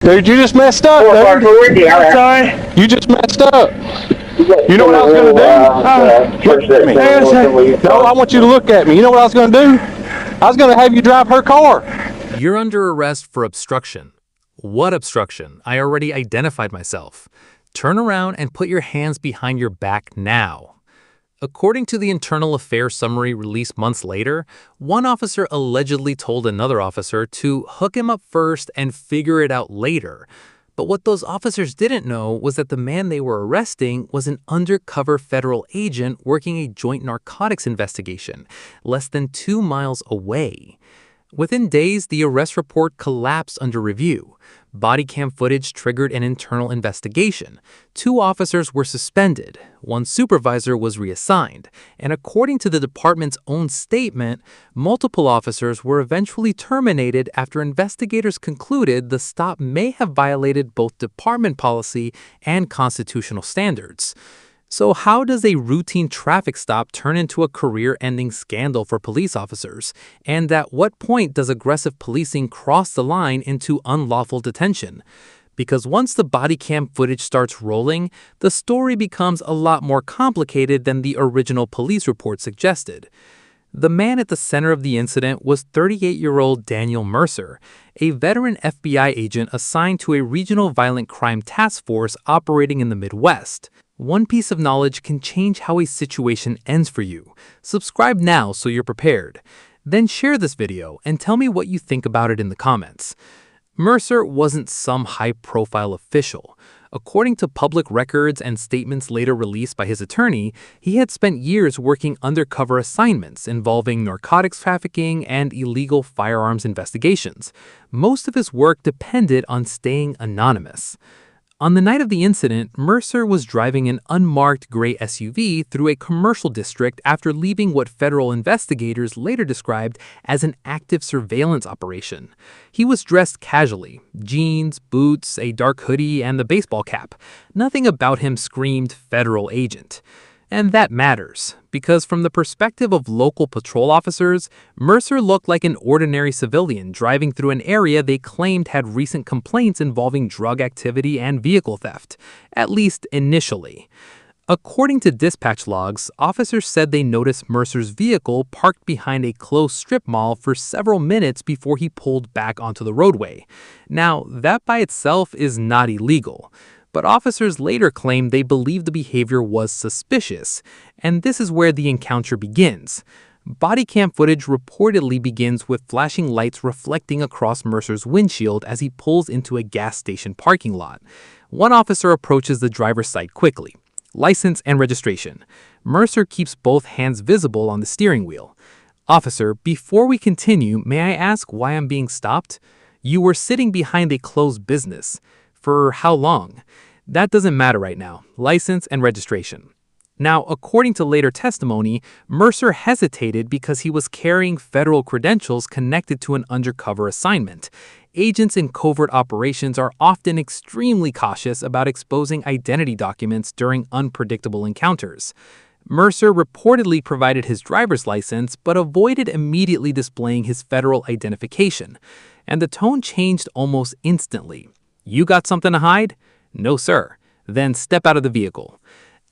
Dude, you just messed up, dude. I'm sorry. You just messed up. You know what I was going to do? Look at me. No, I want you to look at me. You know what I was going to do? I was going to have you drive her car. You're under arrest for obstruction. What obstruction? I already identified myself. Turn around and put your hands behind your back now. According to the internal affairs summary released months later, one officer allegedly told another officer to hook him up first and figure it out later. But what those officers didn't know was that the man they were arresting was an undercover federal agent working a joint narcotics investigation, less than 2 miles away. Within days, the arrest report collapsed under review. Body cam footage triggered an internal investigation. 2 officers were suspended. 1 supervisor was reassigned. And according to the department's own statement, multiple officers were eventually terminated after investigators concluded the stop may have violated both department policy and constitutional standards. So how does a routine traffic stop turn into a career-ending scandal for police officers? And at what point does aggressive policing cross the line into unlawful detention? Because once the body cam footage starts rolling, the story becomes a lot more complicated than the original police report suggested. The man at the center of the incident was 38-year-old Daniel Mercer, a veteran FBI agent assigned to a regional violent crime task force operating in the Midwest. One piece of knowledge can change how a situation ends for you. Subscribe now so you're prepared. Then share this video and tell me what you think about it in the comments. Mercer wasn't some high-profile official. According to public records and statements later released by his attorney, he had spent years working undercover assignments involving narcotics trafficking and illegal firearms investigations. Most of his work depended on staying anonymous. On the night of the incident, Mercer was driving an unmarked gray SUV through a commercial district after leaving what federal investigators later described as an active surveillance operation. He was dressed casually: jeans, boots, a dark hoodie, and the baseball cap. Nothing about him screamed federal agent. And that matters, because from the perspective of local patrol officers, Mercer looked like an ordinary civilian driving through an area they claimed had recent complaints involving drug activity and vehicle theft, at least initially. According to dispatch logs, officers said they noticed Mercer's vehicle parked behind a closed strip mall for several minutes before he pulled back onto the roadway. Now, that by itself is not illegal. But officers later claimed they believed the behavior was suspicious, and this is where the encounter begins. Body cam footage reportedly begins with flashing lights reflecting across Mercer's windshield as he pulls into a gas station parking lot. One officer approaches the driver's side quickly. License and registration. Mercer keeps both hands visible on the steering wheel. Officer, before we continue, may I ask why I'm being stopped? You were sitting behind a closed business. For how long? That doesn't matter right now. License and registration. Now, according to later testimony, Mercer hesitated because he was carrying federal credentials connected to an undercover assignment. Agents in covert operations are often extremely cautious about exposing identity documents during unpredictable encounters. Mercer reportedly provided his driver's license but avoided immediately displaying his federal identification, and the tone changed almost instantly. You got something to hide? No, sir. Then step out of the vehicle.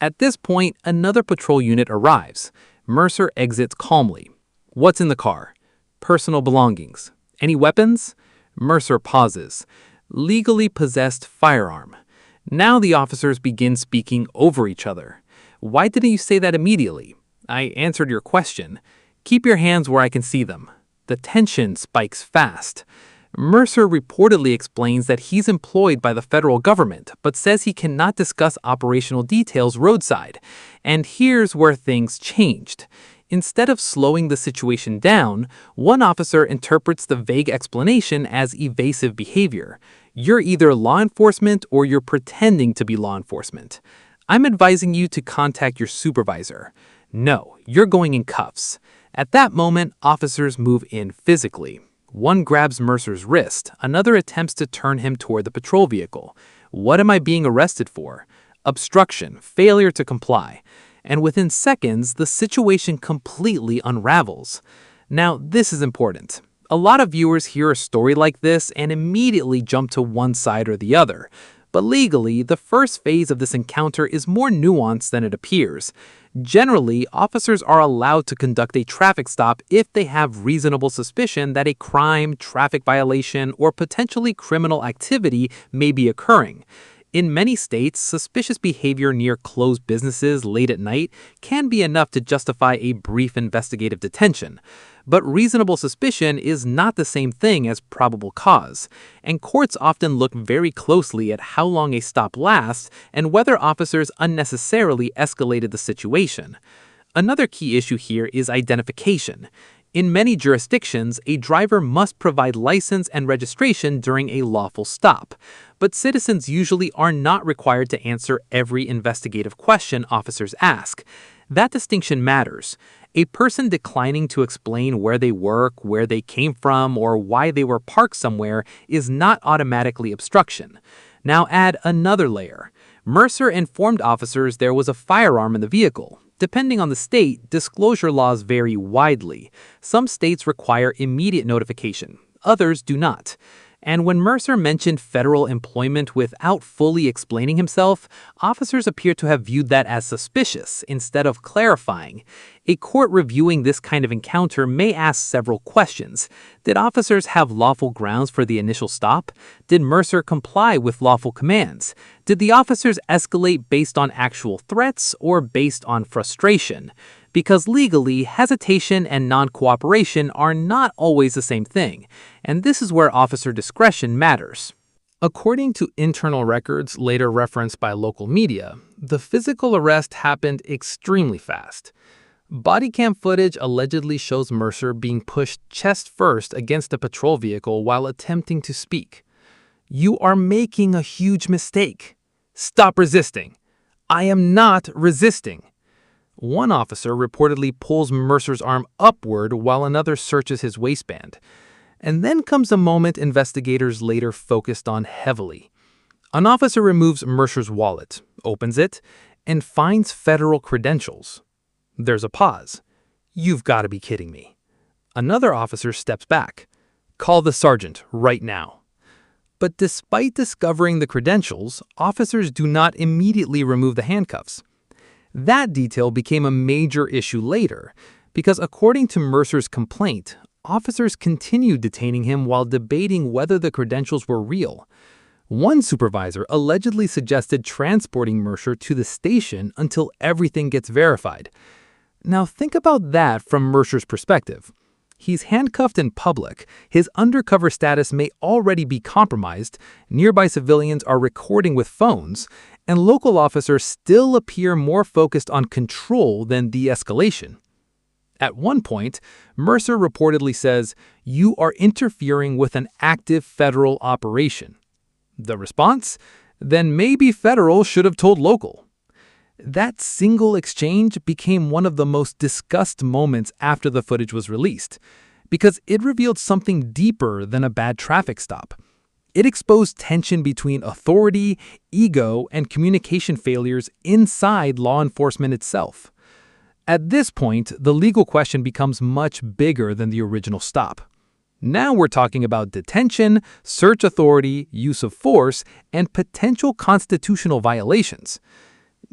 At this point, another patrol unit arrives. Mercer exits calmly. What's in the car? Personal belongings. Any weapons? Mercer pauses. Legally possessed firearm. Now the officers begin speaking over each other. Why didn't you say that immediately? I answered your question. Keep your hands where I can see them. The tension spikes fast. Mercer reportedly explains that he's employed by the federal government, but says he cannot discuss operational details roadside. And here's where things changed. Instead of slowing the situation down, one officer interprets the vague explanation as evasive behavior. You're either law enforcement or you're pretending to be law enforcement. I'm advising you to contact your supervisor. No, you're going in cuffs. At that moment, officers move in physically. One grabs Mercer's wrist, another attempts to turn him toward the patrol vehicle. What am I being arrested for? Obstruction, failure to comply. And within seconds, the situation completely unravels. Now, this is important. A lot of viewers hear a story like this and immediately jump to one side or the other. But legally, the first phase of this encounter is more nuanced than it appears. Generally, officers are allowed to conduct a traffic stop if they have reasonable suspicion that a crime, traffic violation, or potentially criminal activity may be occurring. In many states, suspicious behavior near closed businesses late at night can be enough to justify a brief investigative detention. But reasonable suspicion is not the same thing as probable cause, and courts often look very closely at how long a stop lasts and whether officers unnecessarily escalated the situation. Another key issue here is identification. In many jurisdictions, a driver must provide license and registration during a lawful stop, but citizens usually are not required to answer every investigative question officers ask. That distinction matters. A person declining to explain where they work, where they came from, or why they were parked somewhere is not automatically obstruction. Now add another layer. Mercer informed officers there was a firearm in the vehicle. Depending on the state, disclosure laws vary widely. Some states require immediate notification, others do not. And when Mercer mentioned federal employment without fully explaining himself, officers appear to have viewed that as suspicious instead of clarifying. A court reviewing this kind of encounter may ask several questions. Did officers have lawful grounds for the initial stop? Did Mercer comply with lawful commands? Did the officers escalate based on actual threats or based on frustration? Because legally, hesitation and non-cooperation are not always the same thing, and this is where officer discretion matters. According to internal records later referenced by local media, the physical arrest happened extremely fast. Body cam footage allegedly shows Mercer being pushed chest first against a patrol vehicle while attempting to speak. "You are making a huge mistake. Stop resisting." "I am not resisting." One officer reportedly pulls Mercer's arm upward while another searches his waistband. And then comes a moment investigators later focused on heavily. An officer removes Mercer's wallet, opens it, and finds federal credentials. There's a pause. "You've got to be kidding me." Another officer steps back. "Call the sergeant right now." But despite discovering the credentials, officers do not immediately remove the handcuffs. That detail became a major issue later, because according to Mercer's complaint, officers continued detaining him while debating whether the credentials were real. One supervisor allegedly suggested transporting Mercer to the station until everything gets verified. Now think about that from Mercer's perspective. He's handcuffed in public, his undercover status may already be compromised, nearby civilians are recording with phones, and local officers still appear more focused on control than de-escalation. At one point, Mercer reportedly says, "You are interfering with an active federal operation." The response? Then maybe federal should have told local. That single exchange became one of the most discussed moments after the footage was released, because it revealed something deeper than a bad traffic stop. It exposed tension between authority, ego, and communication failures inside law enforcement itself. At this point, the legal question becomes much bigger than the original stop. Now we're talking about detention, search authority, use of force, and potential constitutional violations.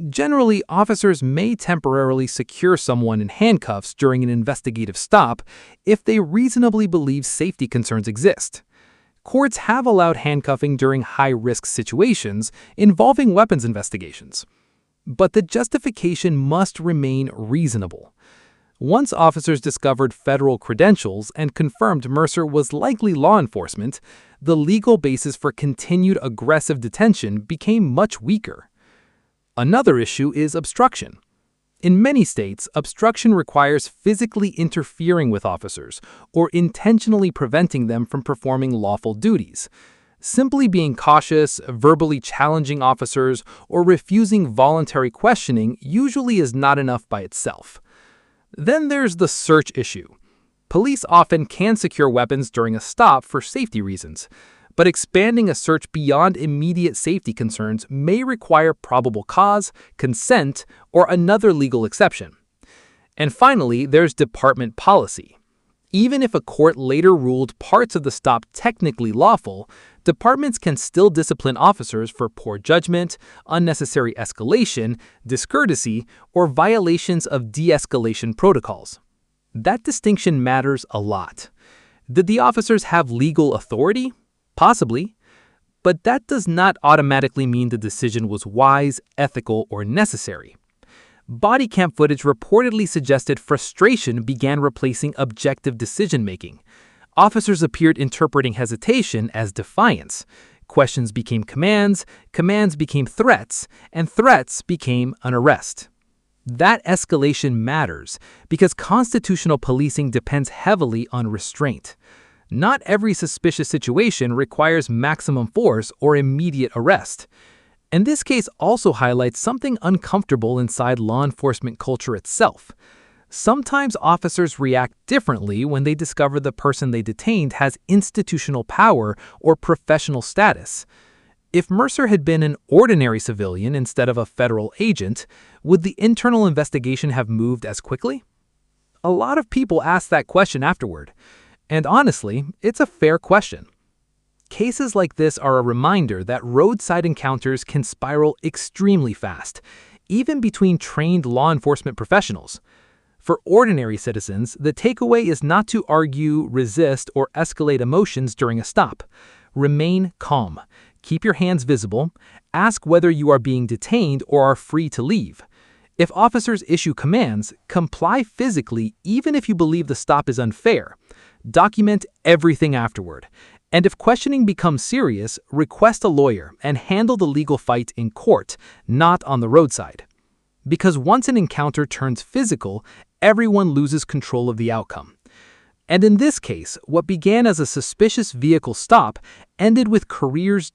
Generally, officers may temporarily secure someone in handcuffs during an investigative stop if they reasonably believe safety concerns exist. Courts have allowed handcuffing during high-risk situations involving weapons investigations. But the justification must remain reasonable. Once officers discovered federal credentials and confirmed Mercer was likely law enforcement, the legal basis for continued aggressive detention became much weaker. Another issue is obstruction. In many states, obstruction requires physically interfering with officers or intentionally preventing them from performing lawful duties. Simply being cautious, verbally challenging officers, or refusing voluntary questioning usually is not enough by itself. Then there's the search issue. Police often can secure weapons during a stop for safety reasons, but expanding a search beyond immediate safety concerns may require probable cause, consent, or another legal exception. And finally, there's department policy. Even if a court later ruled parts of the stop technically lawful, departments can still discipline officers for poor judgment, unnecessary escalation, discourtesy, or violations of de-escalation protocols. That distinction matters a lot. Did the officers have legal authority? Possibly. But that does not automatically mean the decision was wise, ethical, or necessary. Body cam footage reportedly suggested frustration began replacing objective decision-making. Officers appeared interpreting hesitation as defiance. Questions became commands, commands became threats, and threats became an arrest. That escalation matters because constitutional policing depends heavily on restraint. Not every suspicious situation requires maximum force or immediate arrest. And this case also highlights something uncomfortable inside law enforcement culture itself. Sometimes officers react differently when they discover the person they detained has institutional power or professional status. If Mercer had been an ordinary civilian instead of a federal agent, would the internal investigation have moved as quickly? A lot of people ask that question afterward. And honestly, it's a fair question. Cases like this are a reminder that roadside encounters can spiral extremely fast, even between trained law enforcement professionals. For ordinary citizens, the takeaway is not to argue, resist, or escalate emotions during a stop. Remain calm. Keep your hands visible. Ask whether you are being detained or are free to leave. If officers issue commands, comply physically even if you believe the stop is unfair. Document everything afterward. And if questioning becomes serious, request a lawyer and handle the legal fight in court, not on the roadside. Because once an encounter turns physical, everyone loses control of the outcome. And in this case, what began as a suspicious vehicle stop ended with careers